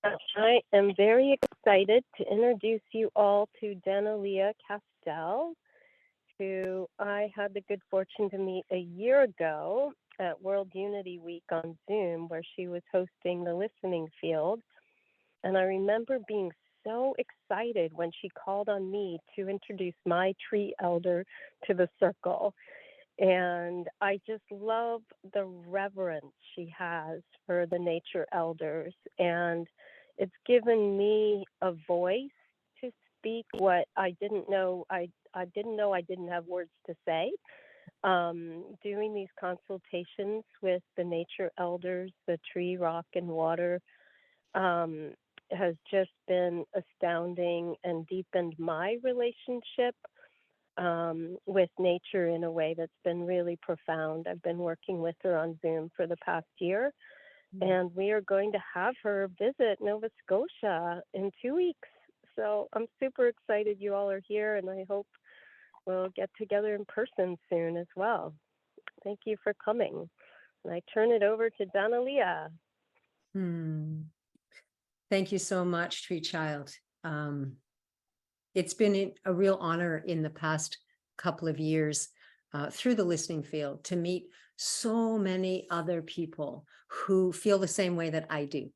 I am very excited to introduce you all to Danielea Castell, who I had the good fortune to meet a year ago at World Unity Week on Zoom, where she was hosting the listening field. And I remember being so excited when she called on me to introduce my tree elder to the circle. And I just love the reverence she has for the nature elders. And it's given me a voice to speak what I didn't know I didn't have words to say. Doing these consultations with the nature elders, the tree, rock, and water, um, has just been astounding and deepened my relationship with nature in a way that's been really profound. I've been working with her on Zoom for the past year, and we are going to have her visit Nova Scotia in 2 weeks. So I'm super excited you all are here, and I hope we'll get together in person soon as well. Thank you for coming. And I turn it over to Danielea. Thank you so much, Tree Child. It's been a real honor in the past couple of years through the listening field to meet so many other people who feel the same way that I do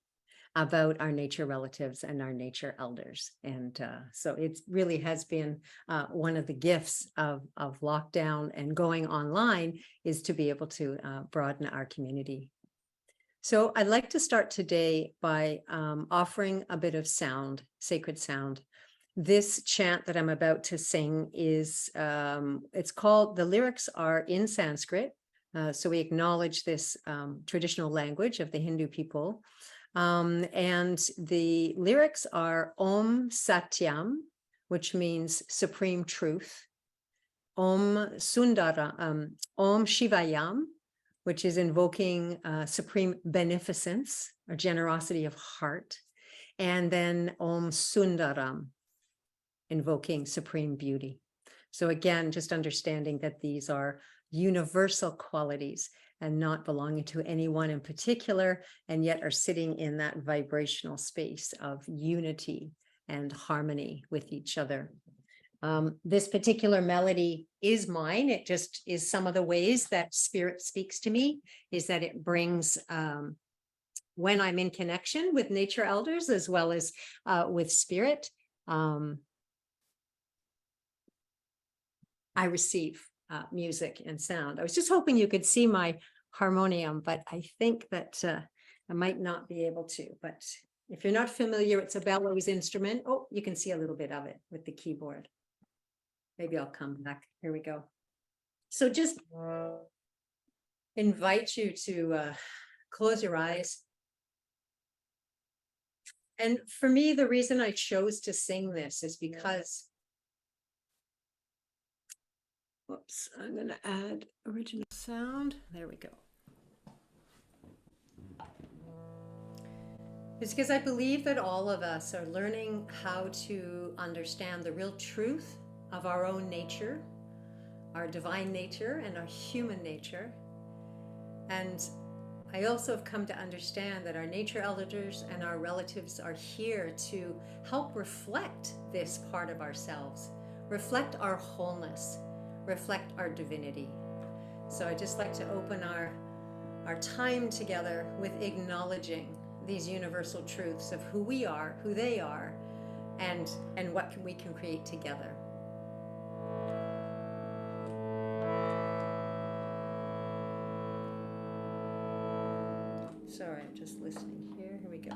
about our nature relatives and our nature elders. And so it really has been one of the gifts of lockdown and going online is to be able to broaden our community. So I'd like to start today by offering a bit of sound, sacred sound. This chant that I'm about to sing is, it's called, the lyrics are in Sanskrit. So we acknowledge this traditional language of the Hindu people. And the lyrics are Om Satyam, which means supreme truth. Om Sundara, Om Shivayam, which is invoking supreme beneficence or generosity of heart. And then Om Sundaram, invoking supreme beauty. So again, just understanding that these are universal qualities and not belonging to anyone in particular, and yet are sitting in that vibrational space of unity and harmony with each other. This particular melody is mine. It just is some of the ways that spirit speaks to me, is that it brings, when I'm in connection with nature elders, as well as with spirit, I receive music and sound. I was just hoping you could see my harmonium, but I think that I might not be able to. But if you're not familiar, it's a bellows instrument. Oh, you can see a little bit of it with the keyboard. Maybe I'll come back. Here we go. So just invite you to close your eyes. And for me, the reason I chose to sing this is because, whoops, I'm going to add original sound. There we go. It's because I believe that all of us are learning how to understand the real truth of our own nature, our divine nature and our human nature. And I also have come to understand that our nature elders and our relatives are here to help reflect this part of ourselves, reflect our wholeness, reflect our divinity. So I just like to open our time together with acknowledging these universal truths of who we are, who they are, and what we can create together. Sorry, I'm just listening here. Here we go.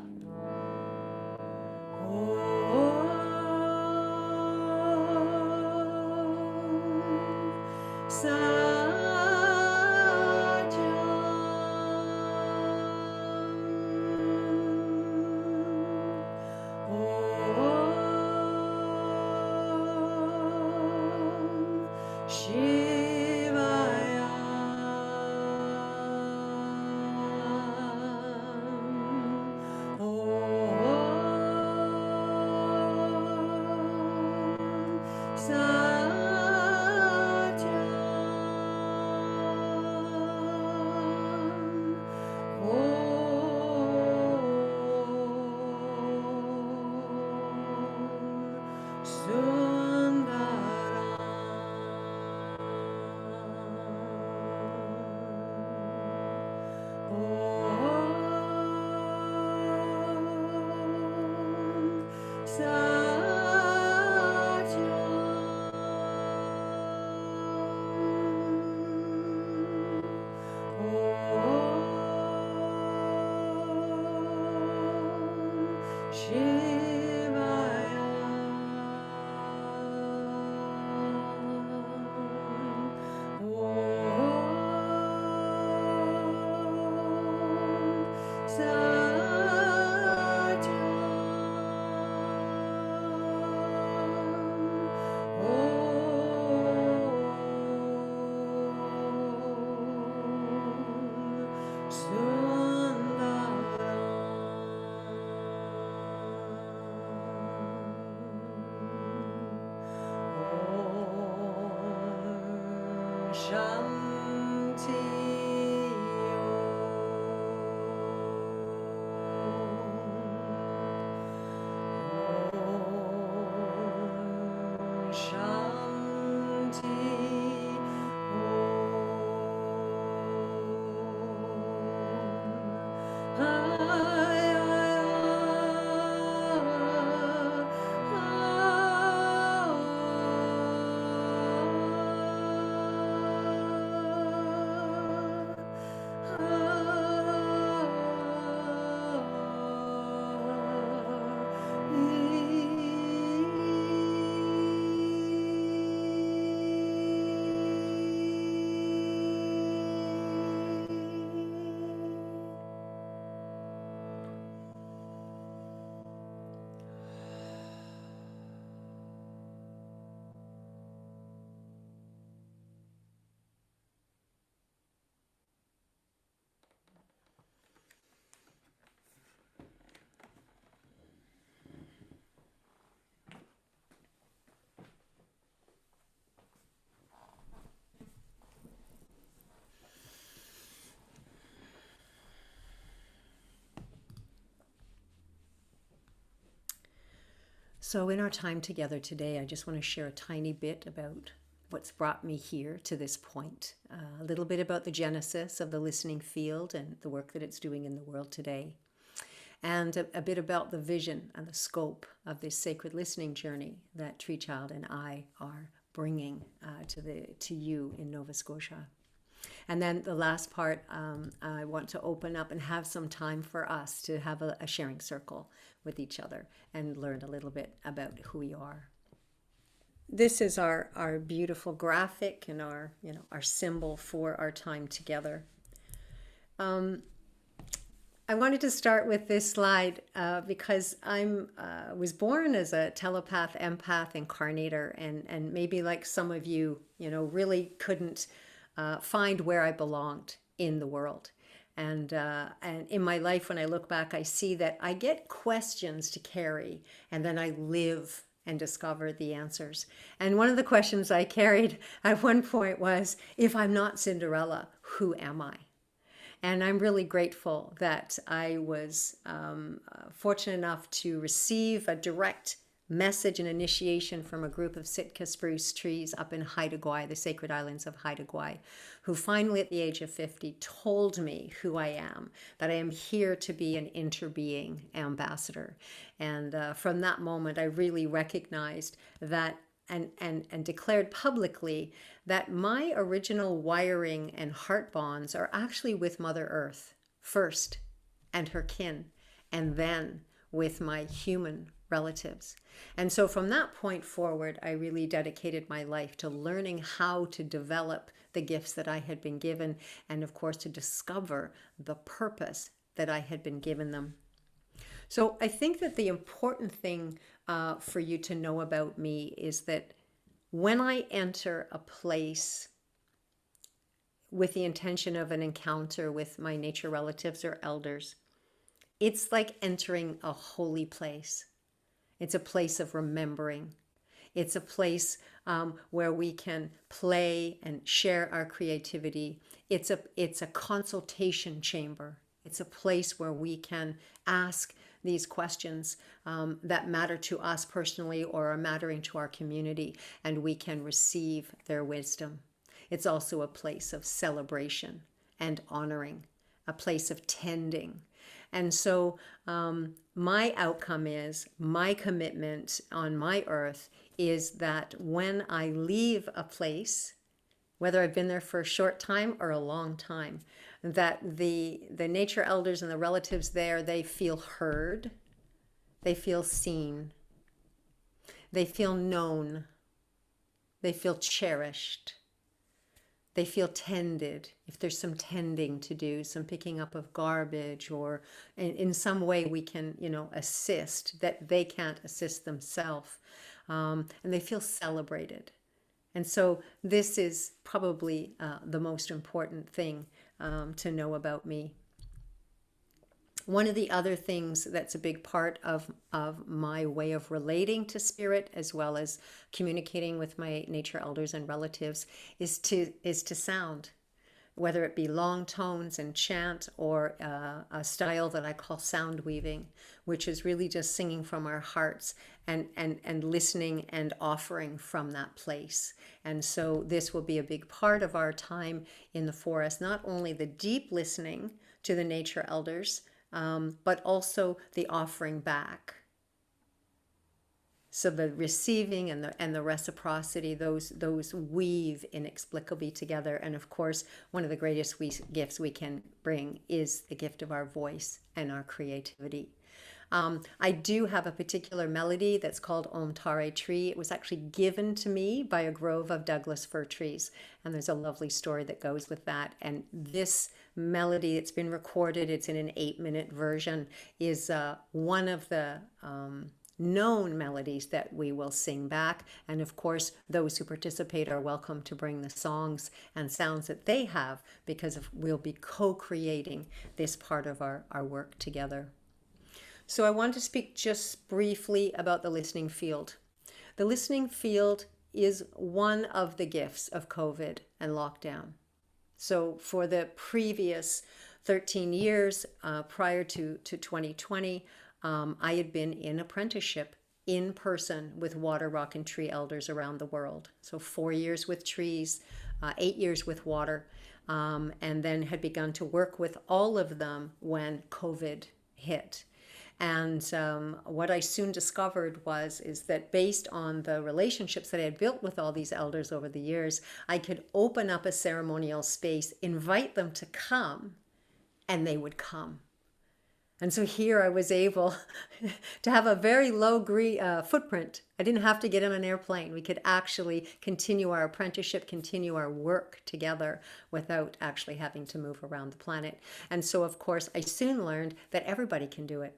So, in our time together today, I just want to share a tiny bit about what's brought me here to this point, a little bit about the genesis of the listening field and the work that it's doing in the world today, and a bit about the vision and the scope of this sacred listening journey that Tree Child and I are bringing to you in Nova Scotia. And then the last part, I want to open up and have some time for us to have a sharing circle with each other and learn a little bit about who we are. This is our beautiful graphic and our symbol for our time together. I wanted to start with this slide because I was born as a telepath, empath, incarnator, and maybe like some of you, really couldn't find where I belonged in the world. And in my life, when I look back, I see that I get questions to carry, and then I live and discover the answers. And one of the questions I carried at one point was, if I'm not Cinderella, who am I? And I'm really grateful that I was fortunate enough to receive a direct message and initiation from a group of Sitka spruce trees up in Haida Gwaii, the sacred islands of Haida Gwaii, who finally at the age of 50 told me who I am, that I am here to be an interbeing ambassador. And from that moment, I really recognized that and declared publicly that my original wiring and heart bonds are actually with Mother Earth first, and her kin, and then with my human relatives. And so from that point forward, I really dedicated my life to learning how to develop the gifts that I had been given, and of course to discover the purpose that I had been given them. So I think that the important thing for you to know about me is that when I enter a place with the intention of an encounter with my nature relatives or elders, it's like entering a holy place. It's a place of remembering. It's a place where we can play and share our creativity. It's a consultation chamber. It's a place where we can ask these questions that matter to us personally or are mattering to our community, and we can receive their wisdom. It's also a place of celebration and honoring a place of tending. And so my outcome is, my commitment on my earth is that when I leave a place, whether I've been there for a short time or a long time, that the nature elders and the relatives there, they feel heard, they feel seen, they feel known, they feel cherished, they feel tended. If there's some tending to do, some picking up of garbage, or in some way we can, assist that they can't assist themselves, and they feel celebrated. And so this is probably the most important thing to know about me. One of the other things that's a big part of my way of relating to spirit, as well as communicating with my nature elders and relatives, is to sound, whether it be long tones and chant, or a style that I call sound weaving, which is really just singing from our hearts and listening and offering from that place. And so this will be a big part of our time in the forest, not only the deep listening to the nature elders, but also the offering back. So the receiving and the reciprocity, those weave inexplicably together. And of course, one of the greatest gifts we can bring is the gift of our voice and our creativity. I do have a particular melody that's called Om Tare Tree. It was actually given to me by a grove of Douglas fir trees. And there's a lovely story that goes with that. And this melody, it's been recorded, it's in an 8-minute version, is one of the known melodies that we will sing back. And of course, those who participate are welcome to bring the songs and sounds that they have, because we'll be co-creating this part of our work together. So I want to speak just briefly about the listening field. The listening field is one of the gifts of COVID and lockdown. So for the previous 13 years prior to 2020, I had been in apprenticeship in person with water, rock, and tree elders around the world. So 4 years with trees, 8 years with water, and then had begun to work with all of them when COVID hit. And what I soon discovered is that based on the relationships that I had built with all these elders over the years, I could open up a ceremonial space, invite them to come, and they would come. And so here I was able to have a very low footprint. I didn't have to get on an airplane. We could actually continue our apprenticeship, continue our work together without actually having to move around the planet. And so, of course, I soon learned that everybody can do it.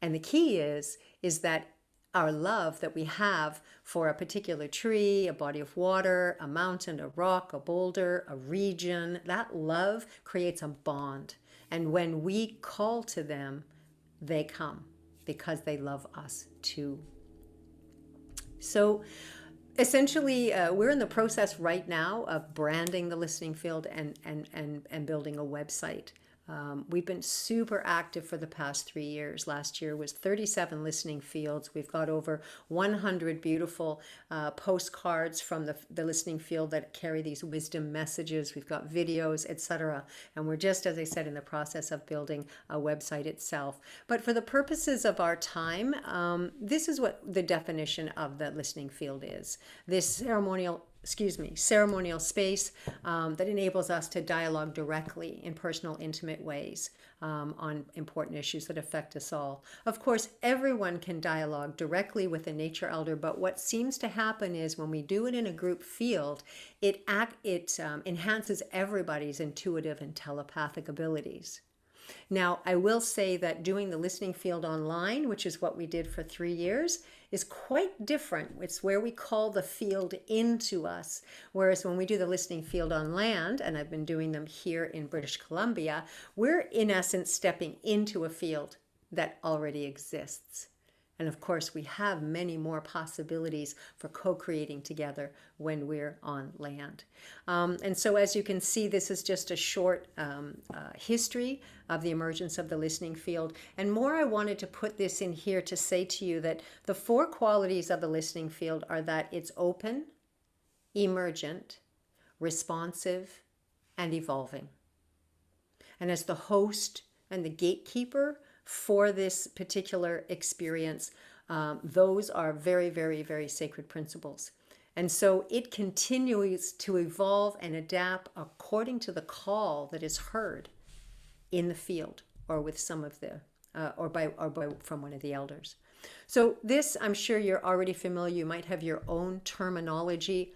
And the key is that our love that we have for a particular tree, a body of water, a mountain, a rock, a boulder, a region, that love creates a bond. And when we call to them, they come because they love us too. So essentially, we're in the process right now of branding the listening field and building a website. We've been super active for the past 3 years. Last year was 37 listening fields. We've got over 100 beautiful postcards from the listening field that carry these wisdom messages. We've got videos, etc. And we're just, as I said, in the process of building a website itself. But for the purposes of our time, this is what the definition of the listening field is. This ceremonial space that enables us to dialogue directly in personal, intimate ways on important issues that affect us all. Of course, everyone can dialogue directly with a nature elder, but what seems to happen is when we do it in a group field, it enhances everybody's intuitive and telepathic abilities. Now, I will say that doing the listening field online, which is what we did for 3 years, is quite different. It's where we call the field into us. Whereas when we do the listening field on land, and I've been doing them here in British Columbia, we're in essence stepping into a field that already exists. And of course, we have many more possibilities for co-creating together when we're on land. And so as you can see, this is just a short history of the emergence of the listening field. And more, I wanted to put this in here to say to you that the 4 qualities of the listening field are that it's open, emergent, responsive, and evolving. And as the host and the gatekeeper for this particular experience, those are very, very, very sacred principles. And so it continues to evolve and adapt according to the call that is heard in the field or with some of the, or by from one of the elders. So this, I'm sure you're already familiar. You might have your own terminology.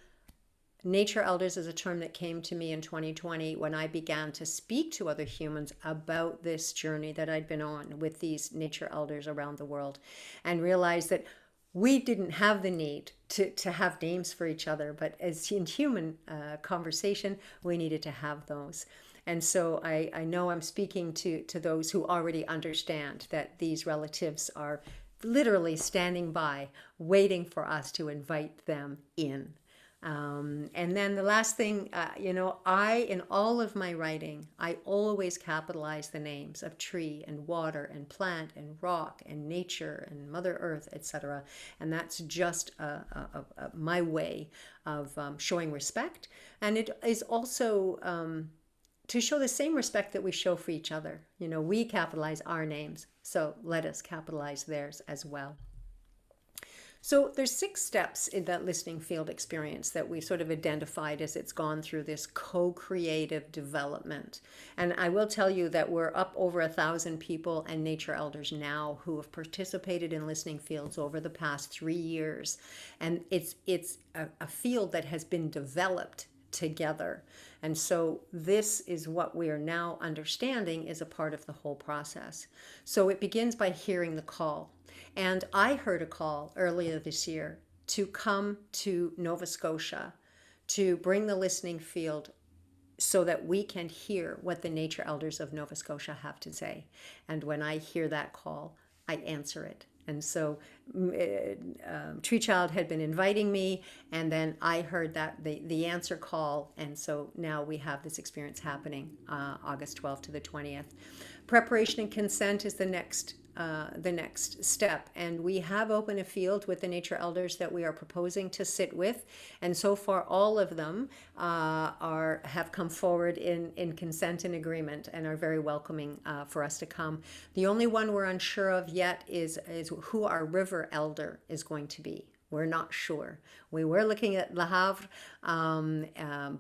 Nature elders is a term that came to me in 2020 when I began to speak to other humans about this journey that I'd been on with these nature elders around the world, and realized that we didn't have the need to have names for each other, but as in human conversation, we needed to have those. And so I know I'm speaking to those who already understand that these relatives are literally standing by, waiting for us to invite them in. And then the last thing, in all of my writing, I always capitalize the names of tree and water and plant and rock and nature and Mother Earth, etc. And that's just my way of showing respect. And it is also to show the same respect that we show for each other. We capitalize our names, so let us capitalize theirs as well. So there's 6 steps in that listening field experience that we sort of identified as it's gone through this co-creative development. And I will tell you that we're up over 1,000 people and nature elders now who have participated in listening fields over the past 3 years. And it's a field that has been developed together. And so this is what we are now understanding is a part of the whole process. So it begins by hearing the call. And I heard a call earlier this year to come to Nova Scotia to bring the listening field so that we can hear what the nature elders of Nova Scotia have to say. And when I hear that call, I answer it. And so Tree Child had been inviting me, and then I heard that the answer call, and so now we have this experience happening August 12th to the 20th. Preparation and consent is the next step, and we have opened a field with the nature elders that we are proposing to sit with, and so far all of them have come forward in consent and agreement and are very welcoming for us to come. The only one we're unsure of yet is who our river elder is going to be. We're not sure. We were looking at Le Havre,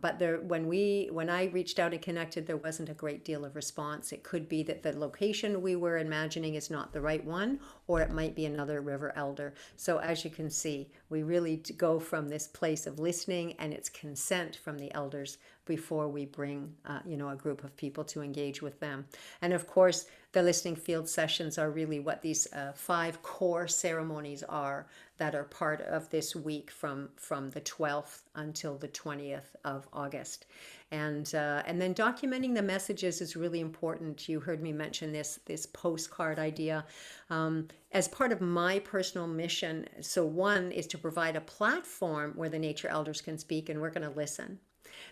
but when I reached out and connected, there wasn't a great deal of response. It could be that the location we were imagining is not the right one, or it might be another river elder. So as you can see, we really go from this place of listening, and it's consent from the elders before we bring a group of people to engage with them. And of course, the listening field sessions are really what these 5 core ceremonies are that are part of this week from the 12th until the 20th of August. And then documenting the messages is really important. You heard me mention this postcard idea as part of my personal mission. So one is to provide a platform where the nature elders can speak, and we're going to listen.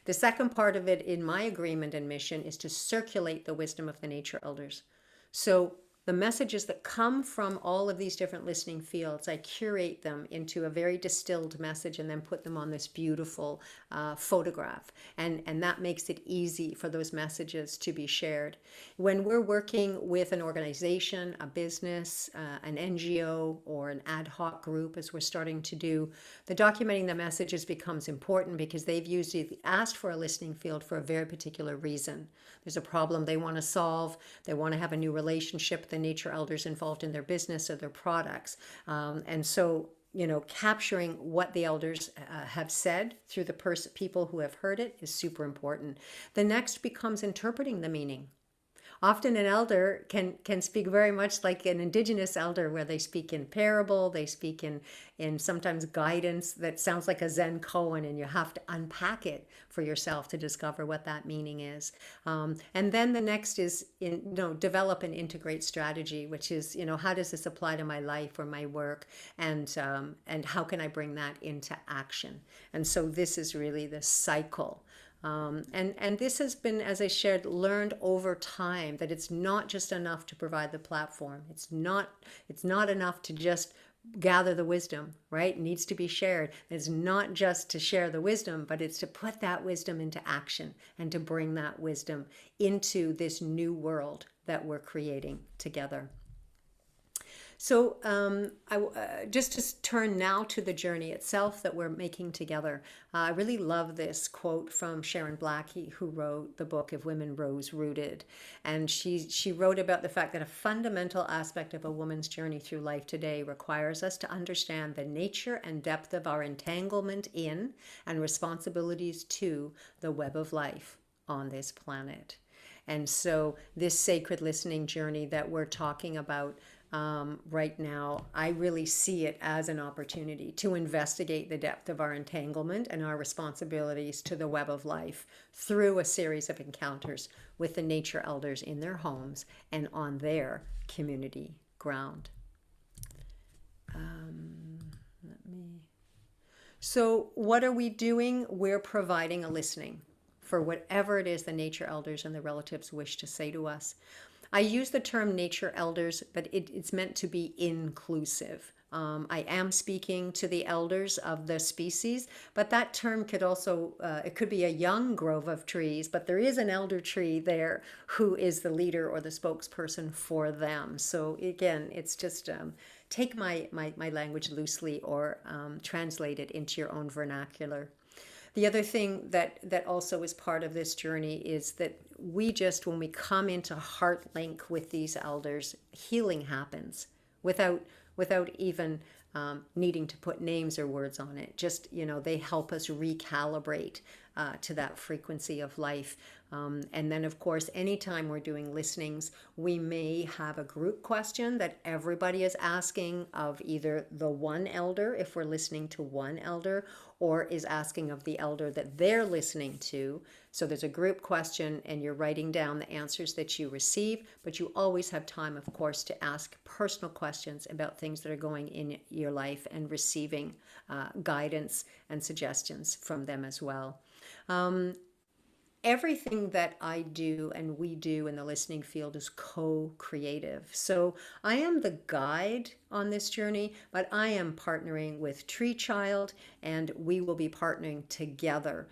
The second part of it in my agreement and mission is to circulate the wisdom of the nature elders. So the messages that come from all of these different listening fields, I curate them into a very distilled message and then put them on this beautiful photograph. And that makes it easy for those messages to be shared. When we're working with an organization, a business, an NGO, or an ad hoc group, as we're starting to do, the documenting the messages becomes important because they've usually asked for a listening field for a very particular reason. There's a problem they want to solve. They want to have a new relationship with the nature elders involved in their business or their products. And so, capturing what the elders have said through the people who have heard it is super important. The next becomes interpreting the meaning. Often an elder can speak very much like an indigenous elder, where they speak in parable, they speak in sometimes guidance that sounds like a Zen koan, and you have to unpack it for yourself to discover what that meaning is. And then the next is develop and integrate strategy, which is how does this apply to my life or my work, and how can I bring that into action? And so this is really the cycle. And this has been, as I shared, learned over time that it's not just enough to provide the platform. It's not enough to just gather the wisdom, right? It needs to be shared. It's not just to share the wisdom, but it's to put that wisdom into action and to bring that wisdom into this new world that we're creating together. So, just to turn now to the journey itself that we're making together, I really love this quote from Sharon Blackie, who wrote the book If Women Rose Rooted. And she wrote about the fact that a fundamental aspect of a woman's journey through life today requires us to understand the nature and depth of our entanglement in and responsibilities to the web of life on this planet. And so, this sacred listening journey that we're talking about right now, I really see it as an opportunity to investigate the depth of our entanglement and our responsibilities to the web of life through a series of encounters with the nature elders in their homes and on their community ground. So, what are we doing? We're providing a listening for whatever it is the nature elders and the relatives wish to say to us. I use the term nature elders, but it's meant to be inclusive. I am speaking to the elders of the species, but that term could also, it could be a young grove of trees, but there is an elder tree there who is the leader or the spokesperson for them. So again, it's just take my language loosely or translate it into your own vernacular. The other thing that also is part of this journey is that when we come into heart link with these elders, healing happens without even needing to put names or words on it. Just, they help us recalibrate to that frequency of life. And then, of course, anytime we're doing listenings, we may have a group question that everybody is asking of either the one elder, if we're listening to one elder, or is asking of the elder that they're listening to. So there's a group question and you're writing down the answers that you receive, but you always have time, of course, to ask personal questions about things that are going in your life and receiving guidance and suggestions from them as well. Everything that I do and we do in the listening field is co-creative. So I am the guide on this journey, but I am partnering with Tree Child, and we will be partnering together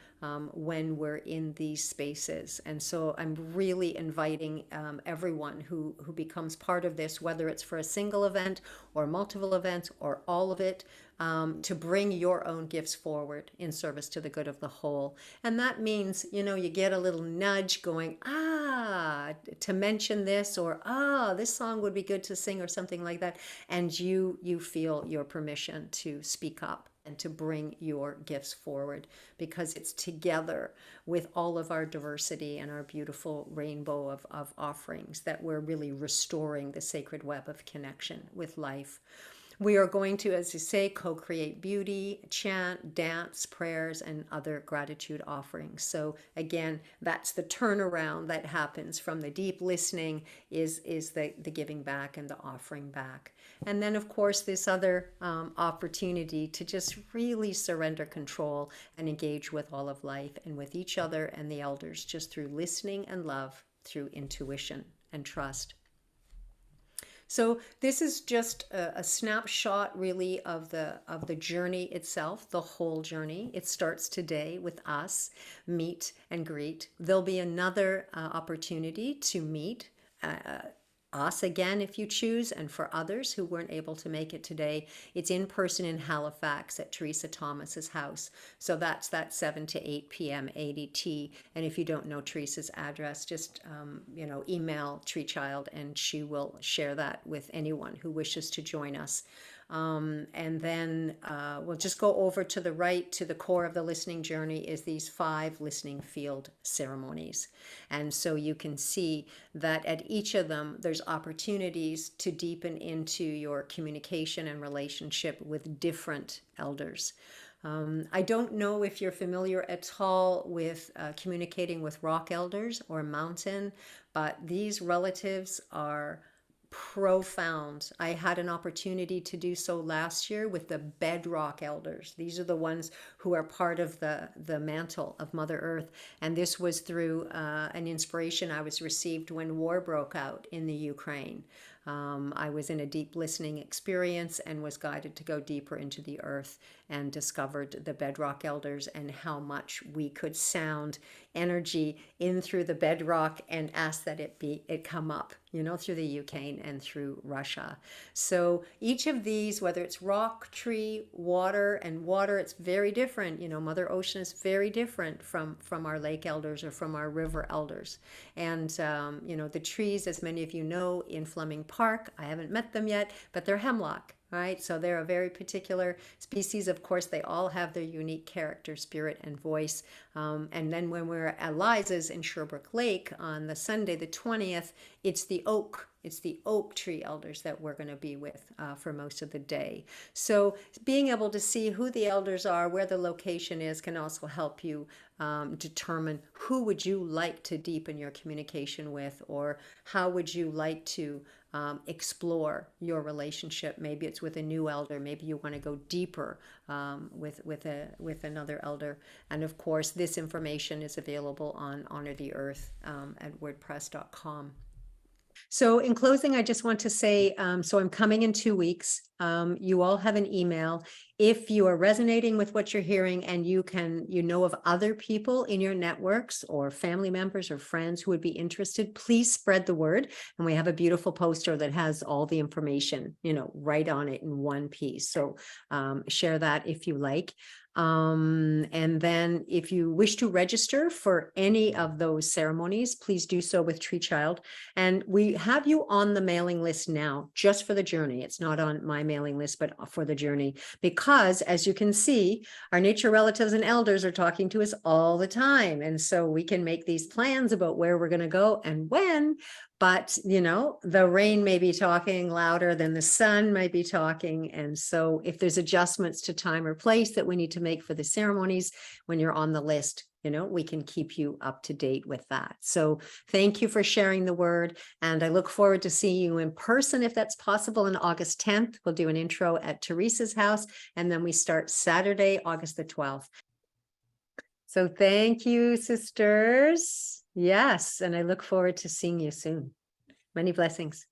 when we're in these spaces. And so I'm really inviting everyone who becomes part of this, whether it's for a single event or multiple events or all of it, to bring your own gifts forward in service to the good of the whole. And that means, you get a little nudge going, to mention this, or this song would be good to sing, or something like that. And you feel your permission to speak up and to bring your gifts forward, because it's together with all of our diversity and our beautiful rainbow of offerings that we're really restoring the sacred web of connection with life. We are going to, as you say, co-create beauty, chant, dance, prayers, and other gratitude offerings. So again, that's the turnaround that happens from the deep listening is the giving back and the offering back. And then, of course, this other opportunity to just really surrender control and engage with all of life and with each other and the elders, just through listening and love, through intuition and trust. So this is just a snapshot really of the journey itself, the whole journey. It starts today with us, meet and greet. There'll be another opportunity to meet us again if you choose, and for others who weren't able to make it today, it's in person in Halifax at Teresa Thomas's house. So that's that 7 to 8 p.m. ADT. And if you don't know Teresa's address, just email Tree Child and she will share that with anyone who wishes to join us. And then we'll just go over to the right. To the core of the listening journey is these 5 listening field ceremonies. And so you can see that at each of them, there's opportunities to deepen into your communication and relationship with different elders. I don't know if you're familiar at all with communicating with rock elders or mountain, but these relatives are profound. I had an opportunity to do so last year with the bedrock elders. These are the ones who are part of the mantle of Mother Earth. And this was through an inspiration I was received when war broke out in the Ukraine. I was in a deep listening experience and was guided to go deeper into the earth, and discovered the bedrock elders and how much we could sound energy in through the bedrock and ask that it come up, through the Ukraine and through Russia. So each of these, whether it's rock, tree, water, and water, it's very different. Mother Ocean is very different from our lake elders or from our river elders. And the trees, as many of you know, in Fleming Park, I haven't met them yet, but they're hemlock. Right, so they're a very particular species. Of course, they all have their unique character, spirit, and voice. And then when we're at Liza's in Sherbrooke Lake on the Sunday, the 20th, it's the oak tree elders that we're going to be with for most of the day. So being able to see who the elders are, where the location is, can also help you determine who would you like to deepen your communication with, or how would you like to explore your relationship. Maybe it's with a new elder. Maybe you want to go deeper with another elder. And of course, this information is available on Honor the Earth at wordpress.com. So in closing, I just want to say, so I'm coming in 2 weeks. You all have an email. If you are resonating with what you're hearing and you know of other people in your networks or family members or friends who would be interested, please spread the word. And we have a beautiful poster that has all the information, right on it in one piece. So share that if you like. And then if you wish to register for any of those ceremonies, please do so with Tree Child. And we have you on the mailing list now, just for the journey. It's not on my mailing list, but for the journey, because as you can see, our nature relatives and elders are talking to us all the time. And so we can make these plans about where we're going to go and when. But, the rain may be talking louder than the sun might be talking. And so if there's adjustments to time or place that we need to make for the ceremonies, when you're on the list, we can keep you up to date with that. So thank you for sharing the word. And I look forward to seeing you in person, if that's possible, on August 10th. We'll do an intro at Teresa's house, and then we start Saturday, August the 12th. So thank you, sisters. Yes, and I look forward to seeing you soon. Many blessings.